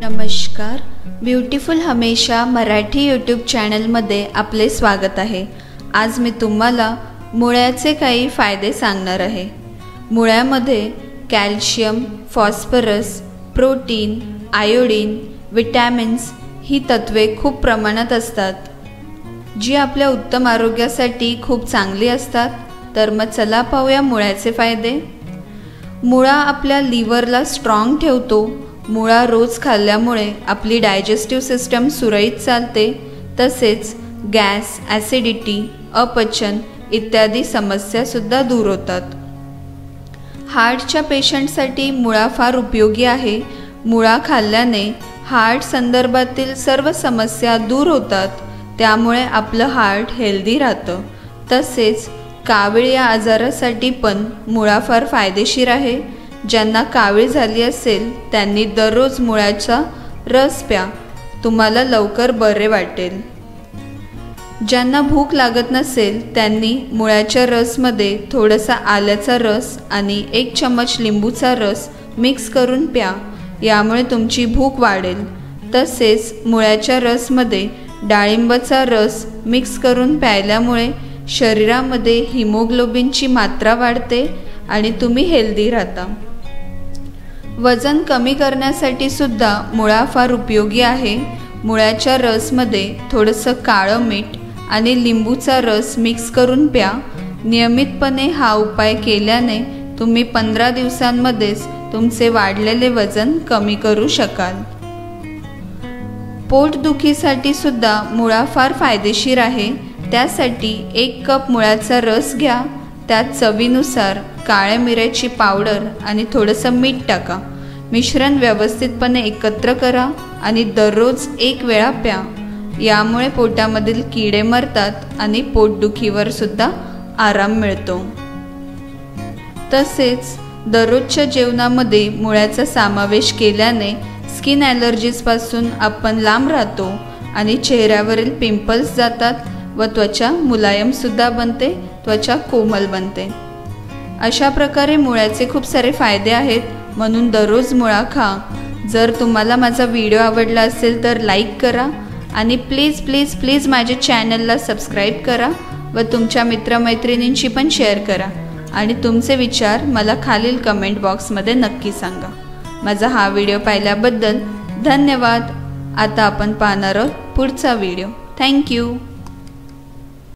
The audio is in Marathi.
नमस्कार, ब्युटिफुल हमेशा मराठी यूट्यूब चॅनलमध्ये आपले स्वागत आहे। आज मी तुम्हाला मुळ्याचे काही फायदे सांगणार आहे। मुळ्यामध्ये calcium, phosphorus, protein, iodine, vitamins ही तत्वे खूप प्रमाणात असतात, जी आपल्या उत्तम आरोग्यासाठी खूप चांगली असतात। तर मग चला पाहूया मुळ्याचे फायदे। मुळा आपल्या लिव्हरला स्ट्रॉंग ठेवतो। मुळा रोज खाल्ल्यामुळे आपली डायजेस्टिव्ह सिस्टम सुरळीत चालते, तसेच गॅस, ॲसिडिटी, अपचन इत्यादी समस्या सुद्धा दूर होतात। हार्टच्या पेशंटसाठी मुळा फार उपयोगी आहे। मुळा खाल्ल्याने हार्ट संदर्भातील सर्व समस्या दूर होतात, त्यामुळे आपलं हार्ट हेल्दी राहतं। तसेच कावीळ या आजारासाठी पण मुळा फार फायदेशीर आहे। ज्यांना कावीळ झाली असेल त्यांनी दररोज मुळ्याचा रस प्या, तुम्हाला लवकर बरे वाटेल। ज्यांना भूक लागत नसेल त्यांनी मुळ्याच्या रसमध्ये थोडासा आल्याचा रस आणि 1 चम्मच लिंबूचा रस मिक्स करून प्या, यामुळे तुमची भूक वाढेल। तसेच मुळ्याच्या रसमध्ये डाळिंबाचा रस मिक्स करून प्यायल्यामुळे शरीरामध्ये हिमोग्लोबिनची मात्रा वाढते आणि तुम्ही हेल्दी राहता। वजन कमी करण्यासाठी सुद्धा मुळा फार उपयोगी आहे। मुळ्याच्या रसमध्ये थोडंसं काळं मीठ आणि लिंबूचा रस मिक्स करून प्या। नियमितपणे हा उपाय केल्याने तुम्ही 15 दिवसांमध्येच तुमचे वाढलेले वजन कमी करू शकाल। पोटदुखीसाठी सुद्धा मुळा फार फायदेशीर आहे। त्यासाठी 1 कप मुळ्याचा रस घ्या, त्यात चवीनुसार काळ्या मिऱ्याची पावडर आणि थोडंसं मीठ टाका। मिश्रण व्यवस्थितपणे एकत्र करा आणि दररोज 1 वेळा प्या, यामुळे पोटामधील किडे मरतात आणि पोटदुखीवर सुद्धा आराम मिळतो। तसेच दररोजच्या जेवणामध्ये मुळ्याचा समावेश केल्याने स्किन ॲलर्जीजपासून आपण लांब राहतो आणि चेहऱ्यावरील पिंपल्स जातात व त्वचा मुलायम सुद्धा बनते, त्वचा कोमल बनते। अशा प्रकारे मुळ्याचे खूप सारे फायदे आहेत, म्हणून दररोज मुळा खा। जर तुम्हाला माझा व्हिडिओ आवडला असेल तर लाईक करा आणि प्लीज प्लीज प्लीज माझ्या चॅनलला सबस्क्राईब करा व तुमच्या मित्रमैत्रिणींशी पण शेअर करा आणि तुमचे विचार मला खालील कमेंट बॉक्समध्ये नक्की सांगा। माझा हा व्हिडिओ पाहिल्याबद्दल धन्यवाद। आता आपण पाहणार आहोत पुढचा व्हिडिओ। थँक्यू।